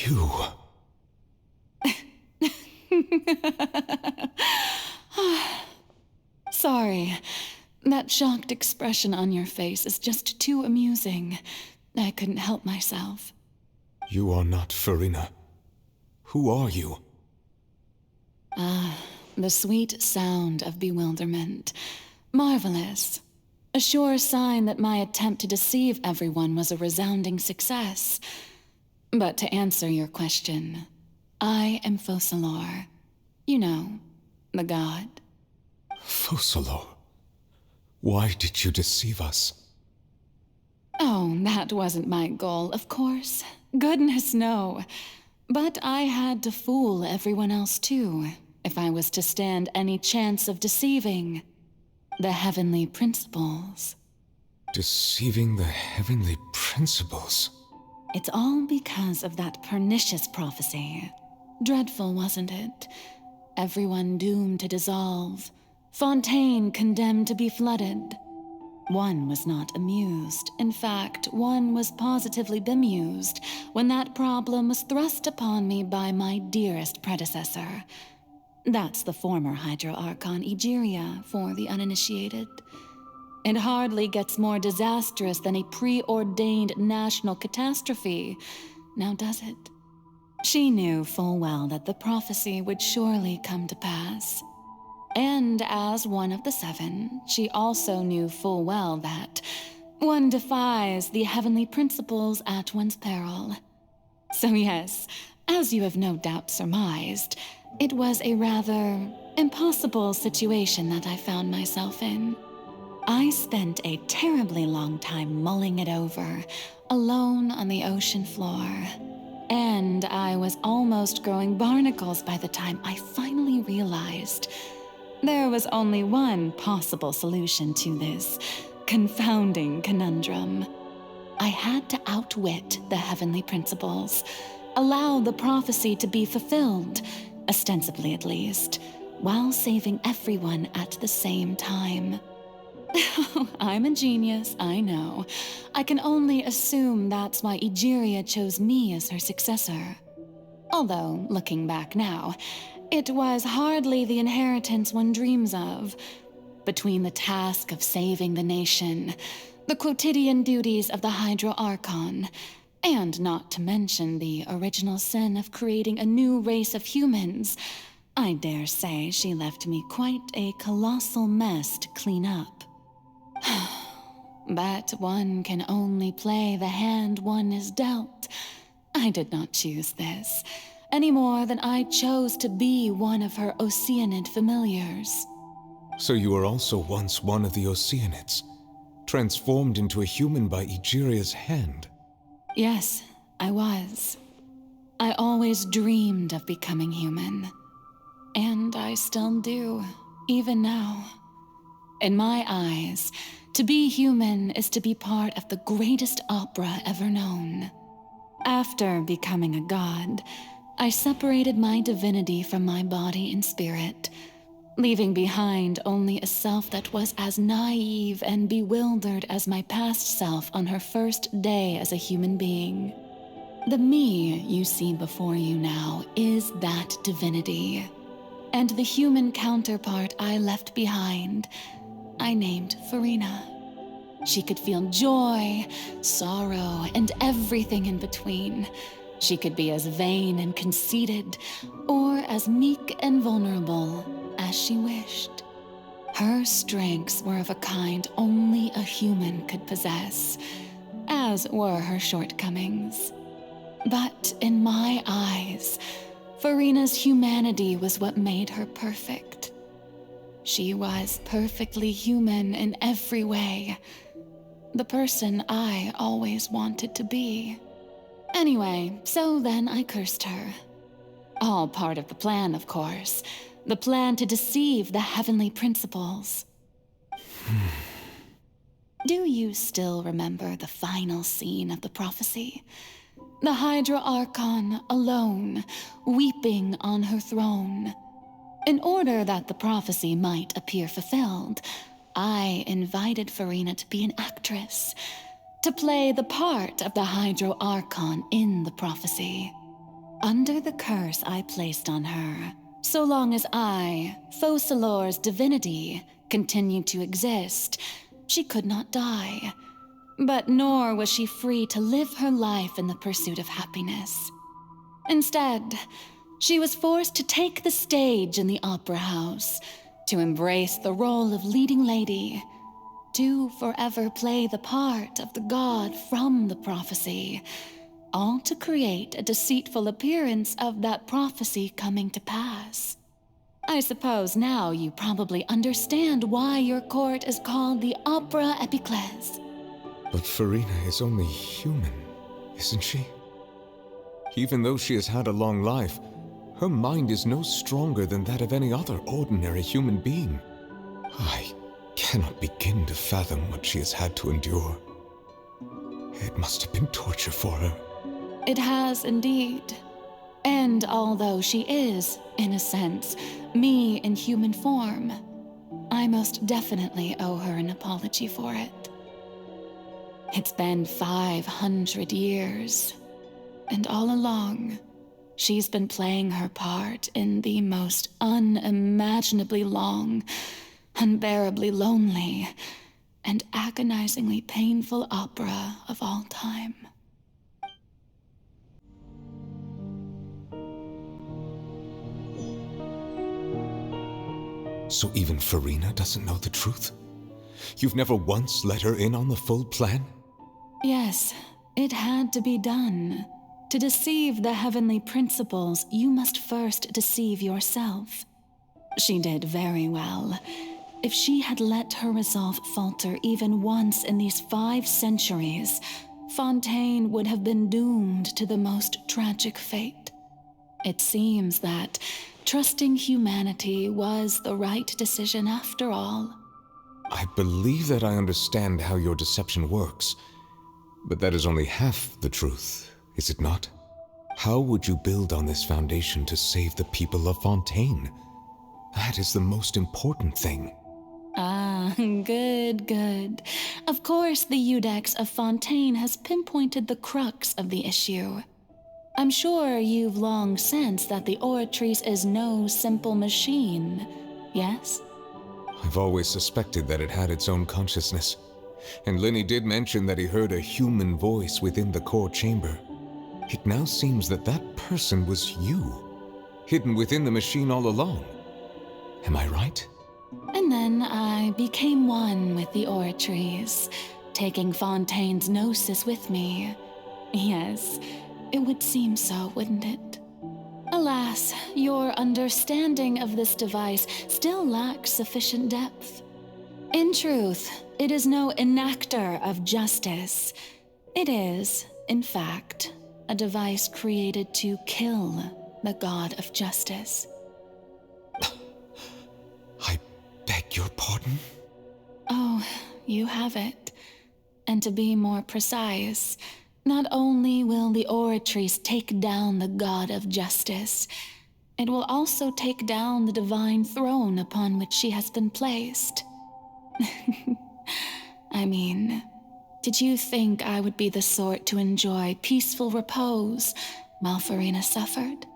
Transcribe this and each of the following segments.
You... Sorry. That shocked expression on your face is just too amusing. I couldn't help myself. You are not Furina. Who are you? The sweet sound of bewilderment. Marvelous. A sure sign that my attempt to deceive everyone was a resounding success. But to answer your question, I am Focalor. You know, the god. Focalor? Why did you deceive us? Oh, that wasn't my goal, of course. Goodness, no. But I had to fool everyone else too, if I was to stand any chance of deceiving the heavenly principles. Deceiving the heavenly principles? It's all because of that pernicious prophecy. Dreadful, wasn't it? Everyone doomed to dissolve. Fontain condemned to be flooded. One was not amused. In fact, one was positively bemused when that problem was thrust upon me by my dearest predecessor. That's the former Hydro Archon Egeria, for the uninitiated. It hardly gets more disastrous than a preordained national catastrophe, now does it? She knew full well that the prophecy would surely come to pass. And as one of the seven, she also knew full well that one defies the heavenly principles at one's peril. So yes, as you have no doubt surmised, it was a rather impossible situation that I found myself in. I spent a terribly long time mulling it over, alone on the ocean floor. And I was almost growing barnacles by the time I finally realized there was only one possible solution to this confounding conundrum. I had to outwit the heavenly principles, allow the prophecy to be fulfilled, ostensibly at least, while saving everyone at the same time. I'm a genius, I know. I can only assume that's why Egeria chose me as her successor. Although, looking back now, it was hardly the inheritance one dreams of. Between the task of saving the nation, the quotidian duties of the Hydro Archon, and not to mention the original sin of creating a new race of humans, I dare say she left me quite a colossal mess to clean up. But one can only play the hand one is dealt. I did not choose this, any more than I chose to be one of her Oceanid familiars. So you were also once one of the Oceanids, transformed into a human by Egeria's hand? Yes, I was. I always dreamed of becoming human. And I still do, even now. In my eyes, to be human is to be part of the greatest opera ever known. After becoming a god, I separated my divinity from my body and spirit, leaving behind only a self that was as naive and bewildered as my past self on her first day as a human being. The me you see before you now is that divinity, and the human counterpart I left behind, I named Furina. She could feel joy, sorrow, and everything in between. She could be as vain and conceited, or as meek and vulnerable as she wished. Her strengths were of a kind only a human could possess, as were her shortcomings. But in my eyes, Furina's humanity was what made her perfect. She was perfectly human in every way. The person I always wanted to be. Anyway, so then I cursed her. All part of the plan, of course. The plan to deceive the heavenly principles. Do you still remember the final scene of the prophecy? The Hydra Archon alone, weeping on her throne. In order that the prophecy might appear fulfilled, I invited Furina to be an actress, to play the part of the Hydro Archon in the prophecy. Under the curse I placed on her, so long as I, Focalor's divinity, continued to exist, she could not die. But nor was she free to live her life in the pursuit of happiness. Instead, she was forced to take the stage in the opera house, to embrace the role of leading lady, to forever play the part of the god from the prophecy, all to create a deceitful appearance of that prophecy coming to pass. I suppose now you probably understand why your court is called the Opera Epiclese. But Furina is only human, isn't she? Even though she has had a long life, her mind is no stronger than that of any other ordinary human being. I cannot begin to fathom what she has had to endure. It must have been torture for her. It has indeed. And although she is, in a sense, me in human form, I most definitely owe her an apology for it. It's been 500 years, and all along, she's been playing her part in the most unimaginably long, unbearably lonely, and agonizingly painful opera of all time. So even Furina doesn't know the truth? You've never once let her in on the full plan? Yes, it had to be done. To deceive the heavenly principles, you must first deceive yourself. She did very well. If she had let her resolve falter even once in these 5 centuries, Fontain would have been doomed to the most tragic fate. It seems that trusting humanity was the right decision after all. I believe that I understand how your deception works, but that is only half the truth, is it not? How would you build on this foundation to save the people of Fontain? That is the most important thing. Ah, good. Of course, the Iudex of Fontain has pinpointed the crux of the issue. I'm sure you've long sensed that the Oratrice is no simple machine, yes? I've always suspected that it had its own consciousness, and Lenny did mention that he heard a human voice within the core chamber. It now seems that that person was you, hidden within the machine all along. Am I right? And then I became one with the Oratrice, taking Fontaine's gnosis with me. Yes, it would seem so, wouldn't it? Alas, your understanding of this device still lacks sufficient depth. In truth, it is no enactor of justice. It is, in fact, a device created to kill the god of justice. I beg your pardon? Oh, you have it. And to be more precise, not only will the Oratrice take down the god of justice, it will also take down the divine throne upon which she has been placed. I mean, did you think I would be the sort to enjoy peaceful repose while Furina suffered?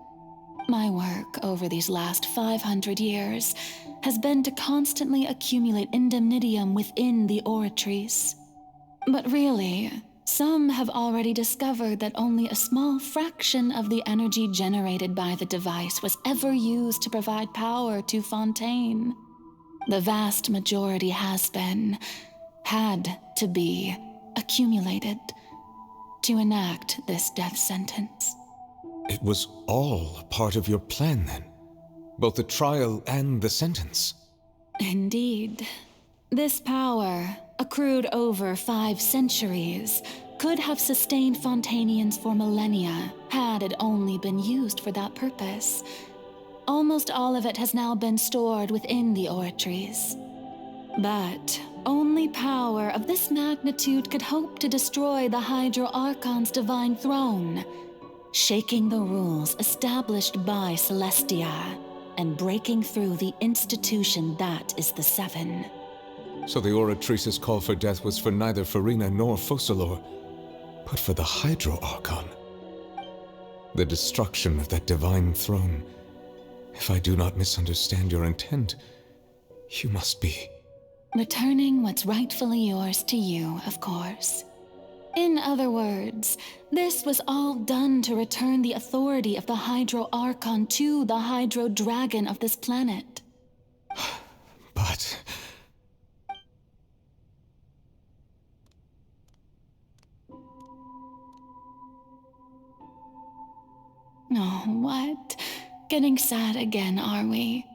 My work over these last 500 years has been to constantly accumulate indemnitium within the Oratrice. But really, some have already discovered that only a small fraction of the energy generated by the device was ever used to provide power to Fontaine. The vast majority had to be, accumulated to enact this death sentence. It was all part of your plan then? Both the trial and the sentence? Indeed. This power, accrued over 5 centuries, could have sustained Fontainians for millennia had it only been used for that purpose. Almost all of it has now been stored within the Oratrice. But only power of this magnitude could hope to destroy the Hydro Archon's divine throne, shaking the rules established by Celestia and breaking through the institution that is the Seven. So the Oratrice's call for death was for neither Furina nor Focalor, but for the Hydro Archon. The destruction of that divine throne. If I do not misunderstand your intent, you must be... Returning what's rightfully yours to you, of course. In other words, this was all done to return the authority of the Hydro Archon to the Hydro Dragon of this planet. But... Oh, what? Getting sad again, are we?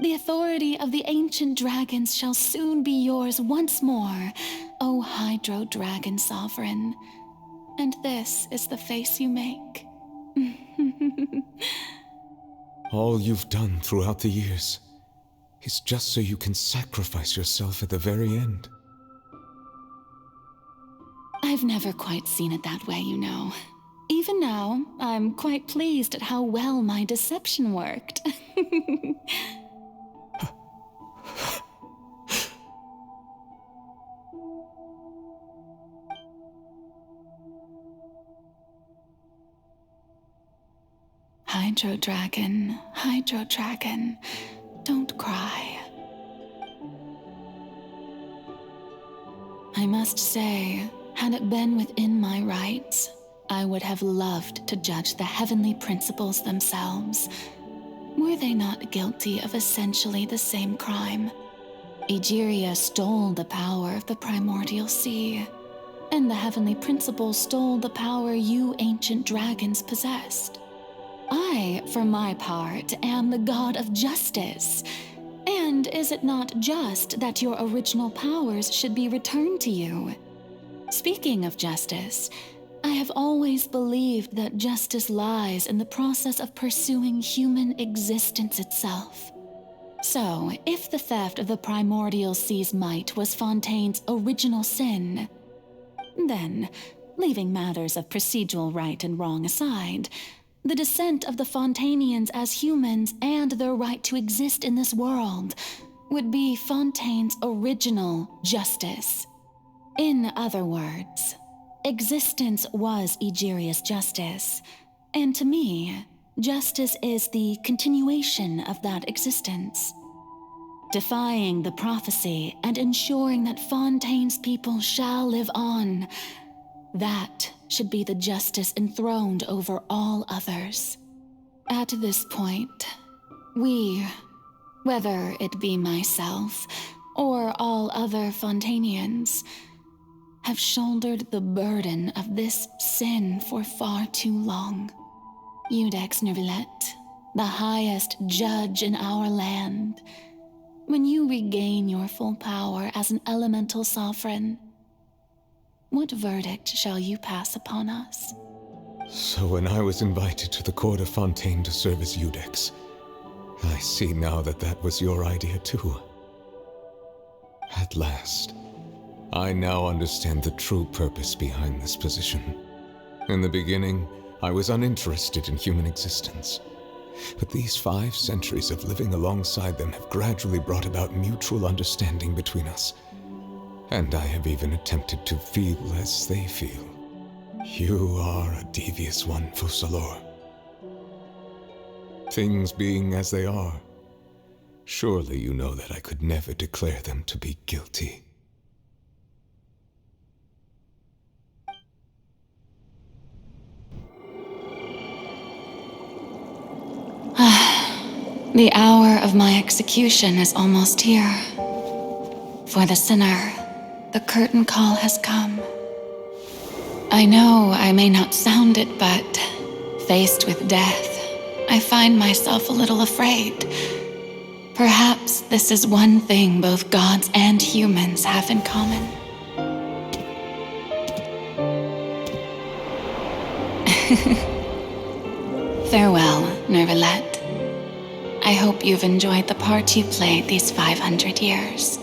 The authority of the ancient dragons shall soon be yours once more, O Hydro Dragon Sovereign. And this is the face you make. all you've done throughout the years is just so you can sacrifice yourself at the very end. I've never quite seen it that way, you know. Even now, I'm quite pleased at how well my deception worked. Hydro Dragon, don't cry. I must say, had it been within my rights, I would have loved to judge the heavenly principles themselves. Were they not guilty of essentially the same crime? Egeria stole the power of the primordial sea, and the heavenly principles stole the power you ancient dragons possessed. I, for my part, am the god of justice. And is it not just that your original powers should be returned to you? Speaking of justice, I have always believed that justice lies in the process of pursuing human existence itself. So, if the theft of the primordial sea's might was Fontain's original sin, then, leaving matters of procedural right and wrong aside, the descent of the Fontainians as humans and their right to exist in this world would be Fontain's original justice. In other words, existence was Egeria's justice, and to me, justice is the continuation of that existence. Defying the prophecy and ensuring that Fontain's people shall live on, that should be the justice enthroned over all others. At this point, we, whether it be myself or all other Fontainians, have shouldered the burden of this sin for far too long. Iudex Neuvillette, the highest judge in our land, when you regain your full power as an elemental sovereign, what verdict shall you pass upon us? So when I was invited to the court of Fontaine to serve as Iudex, I see now that that was your idea too. At last, I now understand the true purpose behind this position. In the beginning, I was uninterested in human existence. But these 5 centuries of living alongside them have gradually brought about mutual understanding between us. And I have even attempted to feel as they feel. You are a devious one, Fussalor. Things being as they are, surely you know that I could never declare them to be guilty. The hour of my execution is almost here. For the sinner, the curtain call has come. I know I may not sound it, but faced with death, I find myself a little afraid. Perhaps this is one thing both gods and humans have in common. Farewell, Neuvillette. I hope you've enjoyed the part you played these 500 years.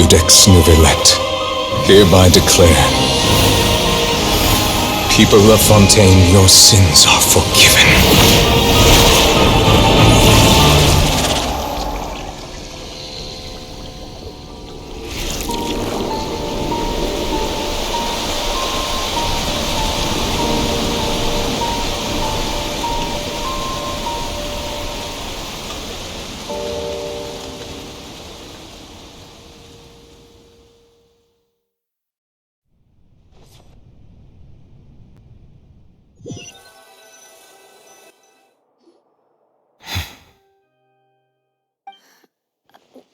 Codex Neuvillette, hereby declare, people of Fontain, your sins are forgiven.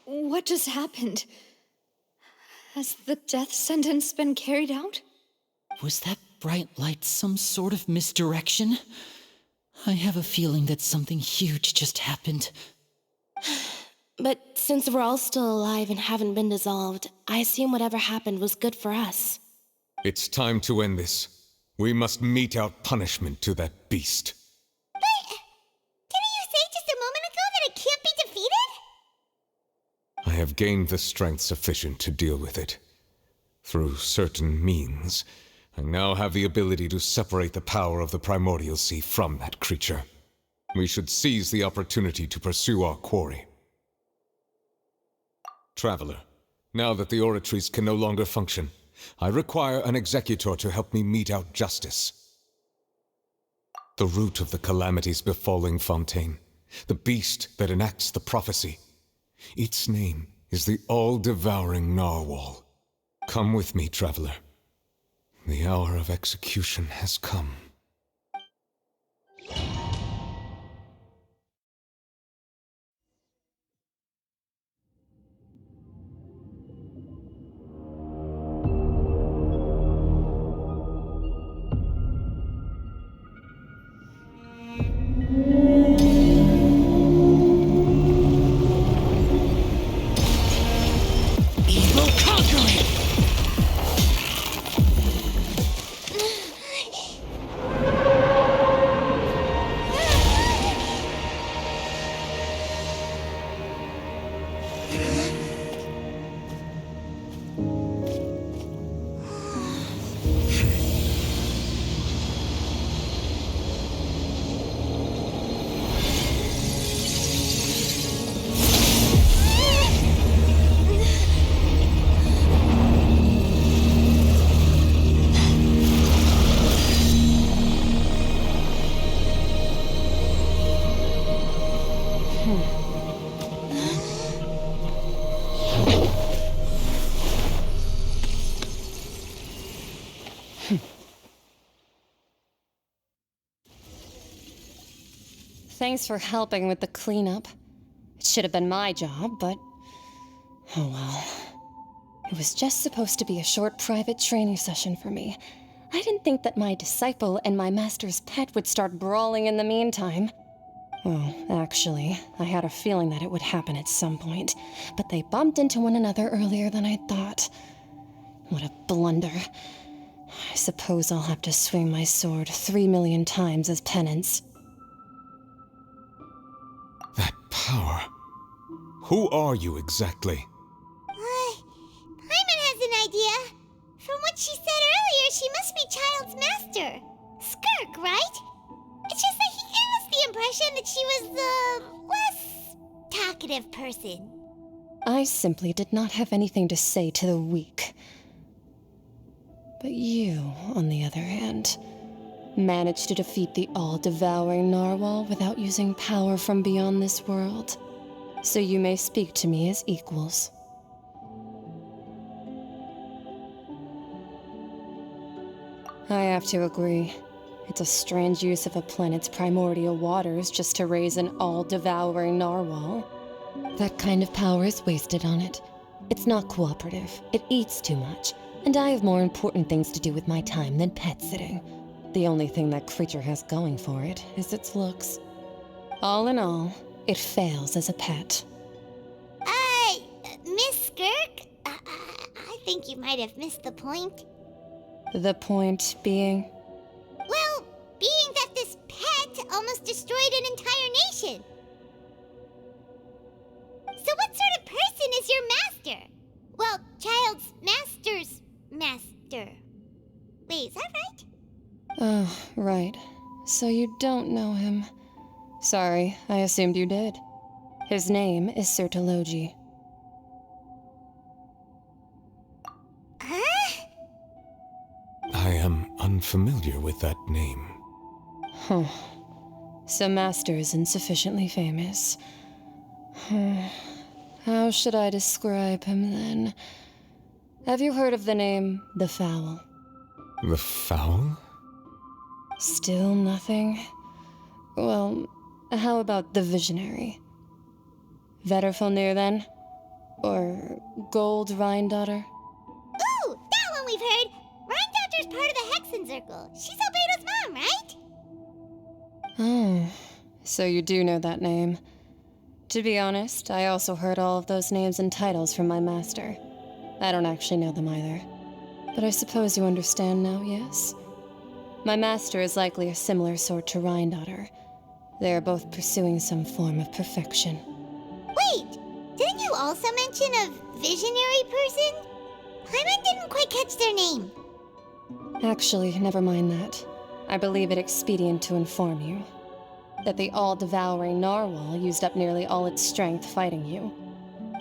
What just happened? Has the death sentence been carried out? Was that bright light some sort of misdirection? I have a feeling that something huge just happened. But since we're all still alive and haven't been dissolved, I assume whatever happened was good for us. It's time to end this. We must mete out punishment to that beast. But didn't you say just a moment ago that it can't be defeated? I have gained the strength sufficient to deal with it. Through certain means, I now have the ability to separate the power of the Primordial Sea from that creature. We should seize the opportunity to pursue our quarry. Traveler, now that the oratories can no longer function, I require an executor to help me mete out justice. The root of the calamities befalling Fontain, the beast that enacts the prophecy. Its name is the all-devouring narwhal. Come with me, traveler. The hour of execution has come. Evil conquering! Thanks for helping with the cleanup. It should have been my job, but... oh well. It was just supposed to be a short private training session for me. I didn't think that my disciple and my master's pet would start brawling in the meantime. Well, actually, I had a feeling that it would happen at some point, but they bumped into one another earlier than I thought. What a blunder. I suppose I'll have to swing my sword 3 million times as penance. That power. Who are you exactly? Paimon has an idea. From what she said earlier, she must be Child's master. Skirk, right? It's just that he gave us the impression that she was the less talkative person. I simply did not have anything to say to the weak. But you, on the other hand, managed to defeat the all-devouring narwhal without using power from beyond this world. So you may speak to me as equals. I have to agree. It's a strange use of a planet's primordial waters just to raise an all-devouring narwhal. That kind of power is wasted on it. It's not cooperative. It eats too much. And I have more important things to do with my time than pet sitting. The only thing that creature has going for it is its looks. All in all, it fails as a pet. Miss Skirk? I think you might have missed the point. The point being? Well, being that this pet almost destroyed an entire nation. So what sort of person is your master? Well, Oh, right. So you don't know him. Sorry, I assumed you did. His name is Sertologi. Huh? I am unfamiliar with that name. Huh. So Master isn't sufficiently famous. How should I describe him then? Have you heard of the name The Fowl? The Fowl? Still nothing? Well, how about the Visionary? Vetterfulnir then? Or Gold Rhindaughter? Ooh, that one we've heard. Rhindaughter's part of the Hexen Circle. She's Albedo's mom, right? Oh, so you do know that name. To be honest, I also heard all of those names and titles from my master. I don't actually know them either. But I suppose you understand now, yes? My master is likely a similar sort to Rhindaughter. They are both pursuing some form of perfection. Wait, didn't you also mention a visionary person? Paimon didn't quite catch their name. Actually, never mind that. I believe it expedient to inform you that the all-devouring narwhal used up nearly all its strength fighting you.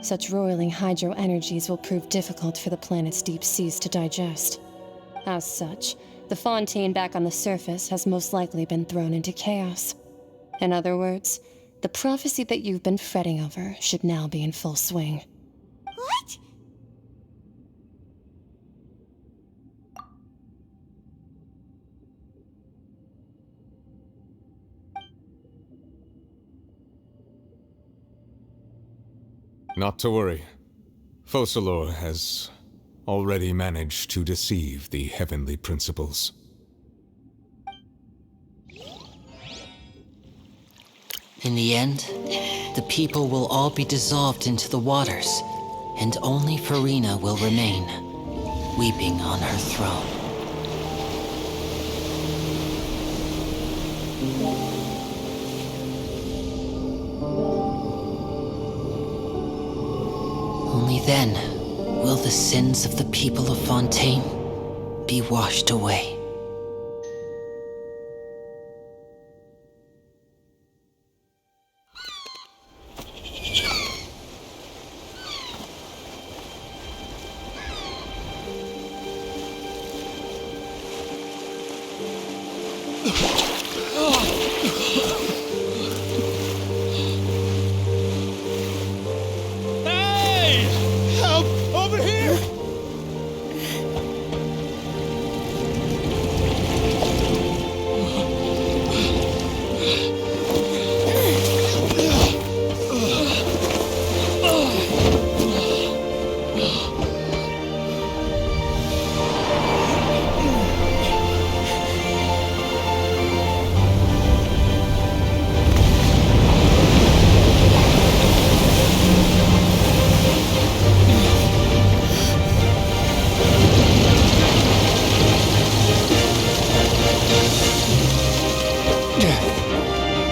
Such roiling hydro energies will prove difficult for the planet's deep seas to digest. As such, the Fontain back on the surface has most likely been thrown into chaos. In other words, the prophecy that you've been fretting over should now be in full swing. What? Not to worry. Focalor has already managed to deceive the heavenly principles. In the end, the people will all be dissolved into the waters, and only Furina will remain, weeping on her throne. Only then will the sins of the people of Fontain be washed away.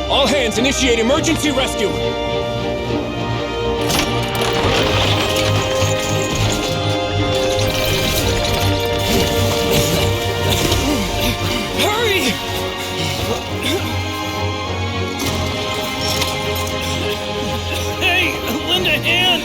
All hands, initiate emergency rescue! Hurry! Hey, lend a hand!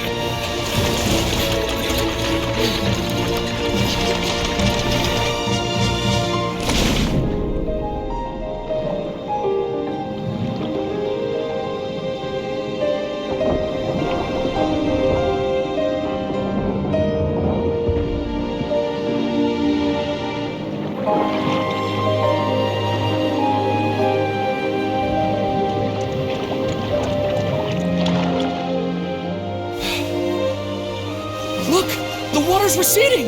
Look! The water's receding!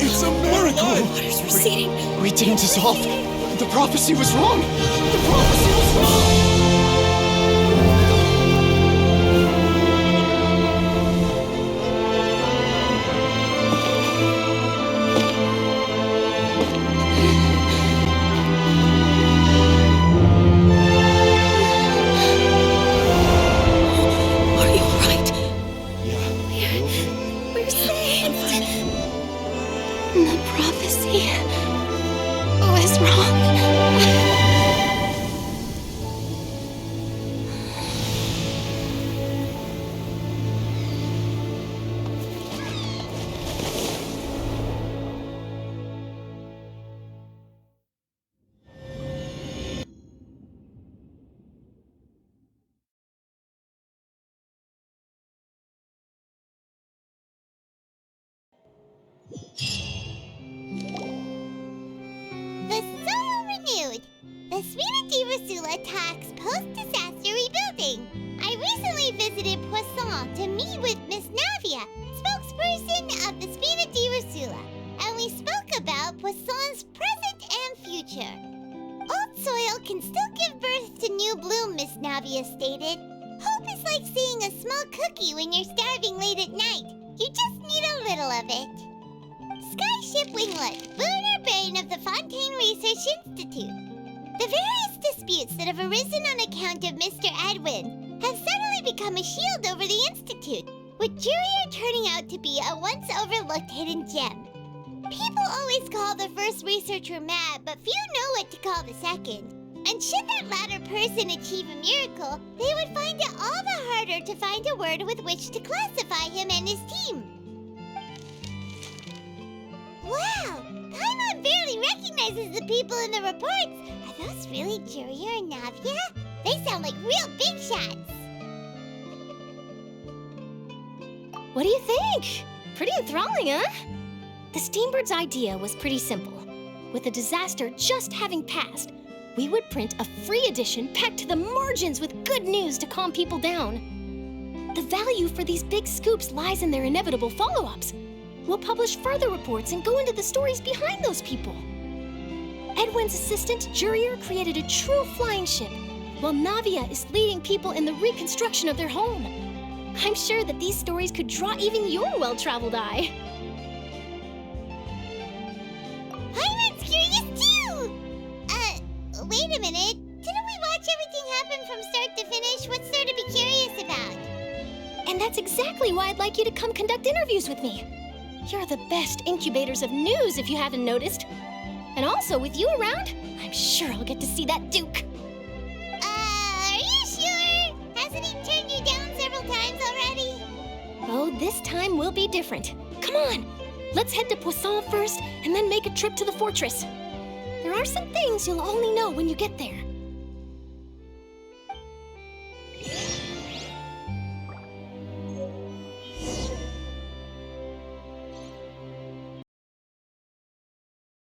It's a miracle! Water's receding. We didn't dissolve. The prophecy was wrong! The prophecy was wrong! Espina di Rosula talks post-disaster rebuilding. I recently visited Poisson to meet with Miss Navia, spokesperson of the Spina di Rosula, and we spoke about Poisson's present and future. Old soil can still give birth to new bloom, Miss Navia stated. Hope is like seeing a small cookie when you're starving late at night. You just need a little of it. Skyship Winglet, lunar brain of the Fontain Research Institute. The various disputes that have arisen on account of Mr. Edwin have suddenly become a shield over the Institute, with Jurier turning out to be a once-overlooked hidden gem. People always call the first researcher mad, but few know what to call the second. And should that latter person achieve a miracle, they would find it all the harder to find a word with which to classify him and his team. Wow! Paimon barely recognizes the people in the reports. Are those really Jurier and Navia? They sound like real big shots. What do you think? Pretty enthralling, huh? The Steambird's idea was pretty simple. With the disaster just having passed, we would print a free edition packed to the margins with good news to calm people down. The value for these big scoops lies in their inevitable follow-ups. We'll publish further reports and go into the stories behind those people. Edwin's assistant, Jurier, created a true flying ship, while Navia is leading people in the reconstruction of their home. I'm sure that these stories could draw even your well-traveled eye. Paimon's curious too! Wait a minute. Didn't we watch everything happen from start to finish? What's there to be curious about? And that's exactly why I'd like you to come conduct interviews with me. You're the best incubators of news, if you haven't noticed. And also, with you around, I'm sure I'll get to see that Duke. Are you sure? Hasn't he turned you down several times already? Oh, this time will be different. Come on, let's head to Poisson first, and then make a trip to the fortress. There are some things you'll only know when you get there.